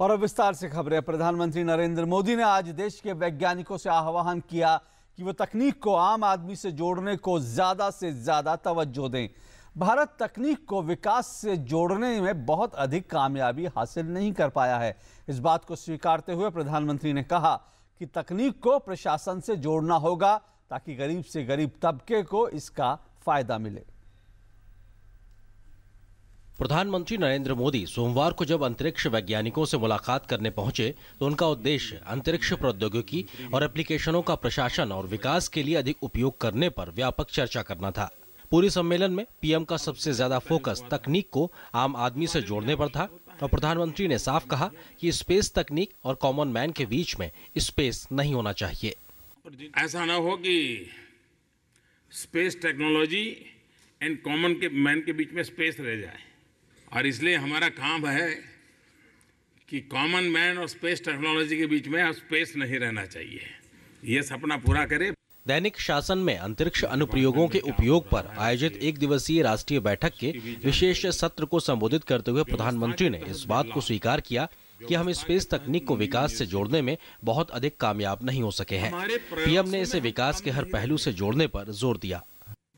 और अब विस्तार से खबरें। प्रधानमंत्री नरेंद्र मोदी ने आज देश के वैज्ञानिकों से आह्वान किया कि वो तकनीक को आम आदमी से जोड़ने को ज्यादा से ज्यादा तवज्जो दें। भारत तकनीक को विकास से जोड़ने में बहुत अधिक कामयाबी हासिल नहीं कर पाया है। इस बात को स्वीकारते हुए प्रधानमंत्री ने कहा कि तकनीक को प्रशासन से जोड़ना होगा ताकि गरीब से गरीब तबके को इसका फायदा मिले। प्रधानमंत्री नरेंद्र मोदी सोमवार को जब अंतरिक्ष वैज्ञानिकों से मुलाकात करने पहुंचे तो उनका उद्देश्य अंतरिक्ष प्रौद्योगिकी और एप्लीकेशनों का प्रशासन और विकास के लिए अधिक उपयोग करने पर व्यापक चर्चा करना था। पूरी सम्मेलन में पीएम का सबसे ज्यादा फोकस तकनीक को आम आदमी से जोड़ने पर था और प्रधानमंत्री ने साफ कहा कि स्पेस तकनीक और कॉमन मैन के बीच में स्पेस नहीं होना चाहिए। ऐसा ना हो कि space technology and common man के बीच में स्पेस रह जाए, और इसलिए हमारा काम है कि कॉमन मैन और स्पेस टेक्नोलॉजी के बीच में अब स्पेस नहीं रहना चाहिए। ये सपना पूरा करे। दैनिक शासन में अंतरिक्ष अनुप्रयोगों के उपयोग पर आयोजित एक दिवसीय राष्ट्रीय बैठक के विशेष सत्र को संबोधित करते हुए प्रधानमंत्री ने इस बात को स्वीकार किया कि हम स्पेस तकनीक को विकास से जोड़ने में बहुत अधिक कामयाब नहीं हो सके हैं। पीएम ने इसे विकास के हर पहलू से जोड़ने पर जोर दिया।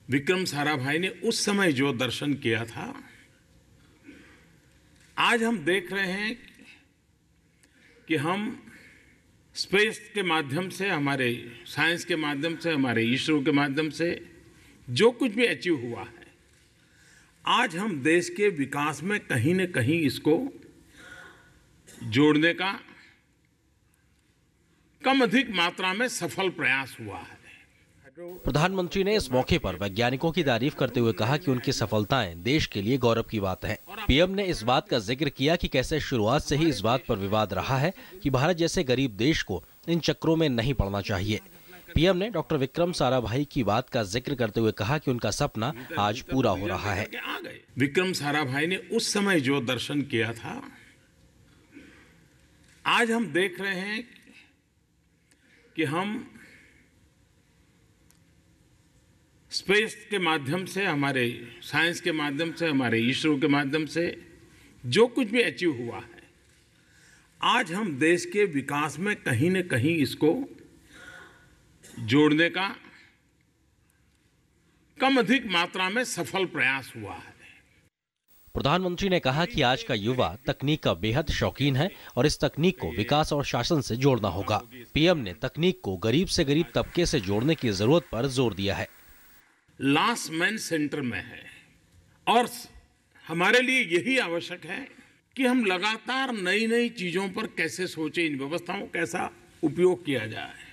विक्रम साराभाई ने उस समय जो दर्शन किया था, आज हम देख रहे हैं कि हम स्पेस के माध्यम से, हमारे साइंस के माध्यम से, हमारे इसरो के माध्यम से जो कुछ भी अचीव हुआ है, आज हम देश के विकास में कहीं न कहीं इसको जोड़ने का कम अधिक मात्रा में सफल प्रयास हुआ है। प्रधानमंत्री ने इस मौके पर वैज्ञानिकों की तारीफ करते हुए कहा कि उनकी सफलताएं देश के लिए गौरव की बात है। पीएम ने इस बात का जिक्र किया कि कैसे शुरुआत से ही इस बात पर विवाद रहा है कि भारत जैसे गरीब देश को इन चक्रों में नहीं पड़ना चाहिए। पीएम ने डॉक्टर विक्रम साराभाई की बात का जिक्र करते हुए कहा कि उनका सपना आज पूरा हो रहा है। विक्रम साराभाई ने उस समय जो दर्शन किया था, आज हम देख रहे हैं कि हम स्पेस के माध्यम से, हमारे साइंस के माध्यम से, हमारे इसरो के माध्यम से जो कुछ भी अचीव हुआ है, आज हम देश के विकास में कहीं न कहीं इसको जोड़ने का कम अधिक मात्रा में सफल प्रयास हुआ है। प्रधानमंत्री ने कहा कि आज का युवा तकनीक का बेहद शौकीन है और इस तकनीक को विकास और शासन से जोड़ना होगा। पीएम ने तकनीक को गरीब से गरीब तबके से जोड़ने की जरूरत पर जोर दिया है। लास्ट मैन सेंटर में है और हमारे लिए यही आवश्यक है कि हम लगातार नई नई चीजों पर कैसे सोचें, इन व्यवस्थाओं का कैसा उपयोग किया जाए।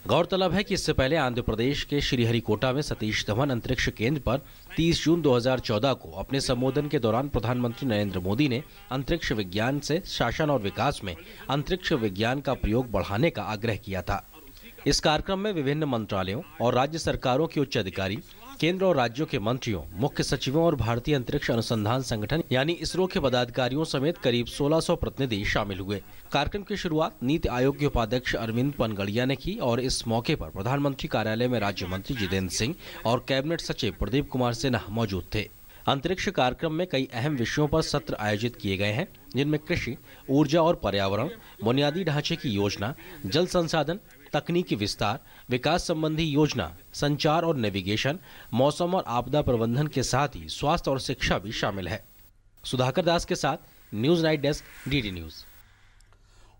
गौरतलब है कि इससे पहले आंध्र प्रदेश के श्रीहरिकोटा में सतीश धवन अंतरिक्ष केंद्र पर 30 जून 2014 को अपने संबोधन के दौरान प्रधानमंत्री नरेंद्र मोदी ने अंतरिक्ष विज्ञान से शासन और विकास में अंतरिक्ष विज्ञान का प्रयोग बढ़ाने का आग्रह किया था। इस कार्यक्रम में विभिन्न मंत्रालयों और राज्य सरकारों के उच्च अधिकारी, केंद्र और राज्यों के मंत्रियों, मुख्य सचिवों और भारतीय अंतरिक्ष अनुसंधान संगठन यानी इसरो के पदाधिकारियों समेत करीब 1600 प्रतिनिधि शामिल हुए। कार्यक्रम की शुरुआत नीति आयोग के उपाध्यक्ष अरविंद पनगड़िया ने की और इस मौके पर प्रधानमंत्री कार्यालय में राज्य मंत्री जितेंद्र सिंह और कैबिनेट सचिव प्रदीप कुमार सिन्हा मौजूद थे। अंतरिक्ष कार्यक्रम में कई अहम विषयों पर सत्र आयोजित किए गए हैं, जिनमें कृषि, ऊर्जा और पर्यावरण, बुनियादी ढांचे की योजना, जल संसाधन, तकनीकी विस्तार, विकास संबंधी योजना, संचार और नेविगेशन, मौसम और आपदा प्रबंधन के साथ ही स्वास्थ्य और शिक्षा भी शामिल है। सुधाकर दास के साथ news night desk, DD news.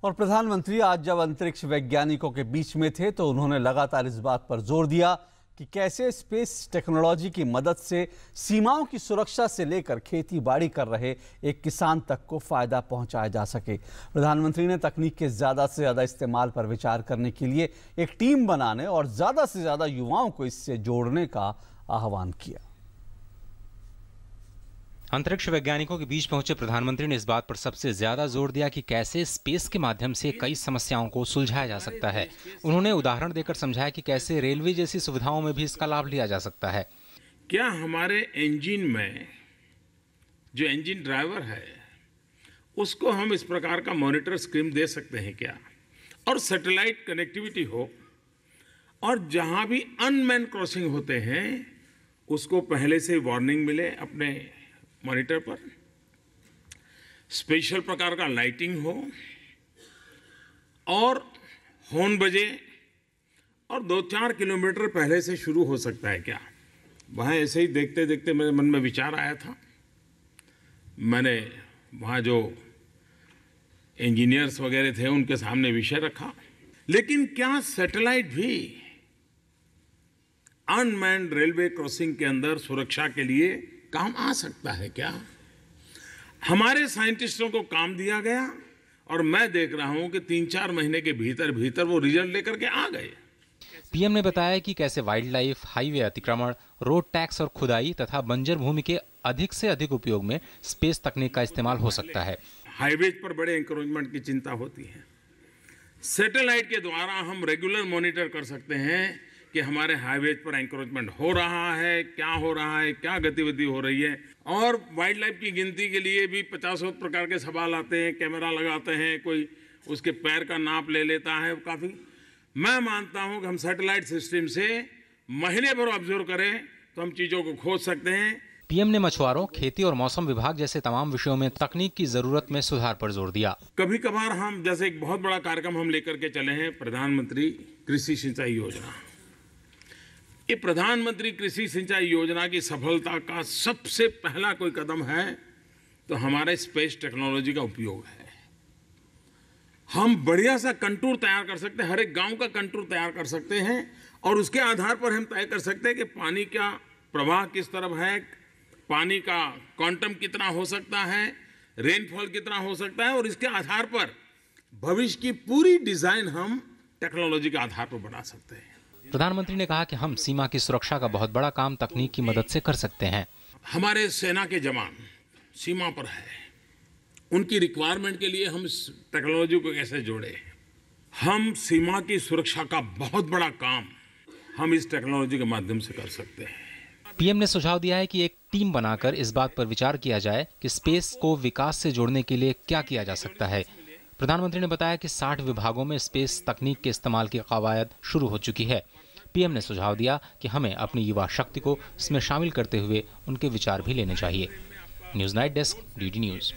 और प्रधानमंत्री आज जब अंतरिक्ष वैज्ञानिकों के बीच में थे तो उन्होंने लगातार इस बात पर जोर दिया कि कैसे स्पेस टेक्नोलॉजी की मदद से सीमाओं की सुरक्षा से लेकर खेती बाड़ी कर रहे एक किसान तक को फायदा पहुंचाया जा सके। प्रधानमंत्री ने तकनीक के ज्यादा से ज्यादा इस्तेमाल पर विचार करने के लिए एक टीम बनाने और ज्यादा से ज्यादा युवाओं को इससे जोड़ने का आह्वान किया। अंतरिक्ष वैज्ञानिकों के बीच पहुंचे प्रधानमंत्री ने इस बात पर सबसे ज्यादा जोर दिया कि कैसे स्पेस के माध्यम से कई समस्याओं को सुलझाया जा सकता है। उन्होंने उदाहरण देकर समझाया कि कैसे रेलवे जैसी सुविधाओं में भी इसका लाभ लिया जा सकता है। क्या हमारे इंजन में जो इंजन ड्राइवर है उसको हम इस प्रकार का मॉनिटर स्क्रीन दे सकते हैं क्या, और सैटेलाइट कनेक्टिविटी हो, और जहां भी अनमैन क्रॉसिंग होते हैं उसको पहले से वार्निंग मिले अपने मॉनिटर पर। स्पेशल प्रकार का लाइटिंग हो और हॉर्न बजे और 2-4 किलोमीटर पहले से शुरू हो सकता है क्या? वहाँ ऐसे ही देखते देखते मेरे मन में विचार आया था। मैंने वहाँ जो इंजीनियर्स वगैरह थे उनके सामने विषय रखा, लेकिन क्या सैटेलाइट भी अनमैन्ड रेलवे क्रॉसिंग के अंदर सुरक्षा के लिए काम आ सकता है क्या? हमारे साइंटिस्टों को काम दिया गया और मैं देख रहा हूं कि 3-4 महीने के भीतर भीतर वो रिजल्ट लेकर के आ गए। पीएम ने बताया कि कैसे वाइल्ड लाइफ, हाईवे अतिक्रमण, रोड टैक्स और खुदाई तथा बंजर भूमि के अधिक से अधिक उपयोग में स्पेस तकनीक का इस्तेमाल हो सकता है। हाईवेज पर बड़े इंक्रोचमेंट की चिंता होती है। सैटेलाइट के द्वारा हम रेगुलर मॉनिटर कर सकते हैं कि हमारे हाईवेज पर एंक्रोचमेंट हो रहा है, क्या हो रहा है, क्या गतिविधि हो रही है। और वाइल्ड लाइफ की गिनती के लिए भी 50 प्रकार के सवाल आते हैं, कैमरा लगाते हैं, कोई उसके पैर का नाप ले लेता है। काफ़ी मैं मानता हूं कि हम सैटेलाइट सिस्टम से महीने भर ऑब्जर्व करें तो हम चीज़ों को खोज सकते हैं। पीएम ने मछुआरों, खेती और मौसम विभाग जैसे तमाम विषयों में तकनीक की जरूरत में सुधार पर जोर दिया। कभी कभार हम जैसे एक बहुत बड़ा कार्यक्रम हम लेकर के चले हैं, प्रधानमंत्री कृषि सिंचाई योजना। ये प्रधानमंत्री कृषि सिंचाई योजना की सफलता का सबसे पहला कोई कदम है तो हमारे स्पेस टेक्नोलॉजी का उपयोग है। हम बढ़िया सा कंटूर तैयार कर सकते हैं, हर एक गांव का कंटूर तैयार कर सकते हैं और उसके आधार पर हम तय कर सकते हैं कि पानी का प्रवाह किस तरफ है, पानी का क्वांटम कितना हो सकता है, रेनफॉल कितना हो सकता है और इसके आधार पर भविष्य की पूरी डिजाइन हम टेक्नोलॉजी के आधार पर बना सकते हैं। प्रधानमंत्री ने कहा कि हम सीमा की सुरक्षा का बहुत बड़ा काम तकनीक की मदद से कर सकते हैं। हमारे सेना के जवान सीमा पर है, उनकी रिक्वायरमेंट के लिए हम इस टेक्नोलॉजी को कैसे जोड़े। हम सीमा की सुरक्षा का बहुत बड़ा काम हम इस टेक्नोलॉजी के माध्यम से कर सकते हैं। पीएम ने सुझाव दिया है कि एक टीम बनाकर इस बात पर विचार किया जाए कि स्पेस को विकास से जोड़ने के लिए क्या किया जा सकता है। प्रधानमंत्री ने बताया कि 60 विभागों में स्पेस तकनीक के इस्तेमाल की कवायद शुरू हो चुकी है। पीएम ने सुझाव दिया कि हमें अपनी युवा शक्ति को इसमें शामिल करते हुए उनके विचार भी लेने चाहिए। News night desk, DD news.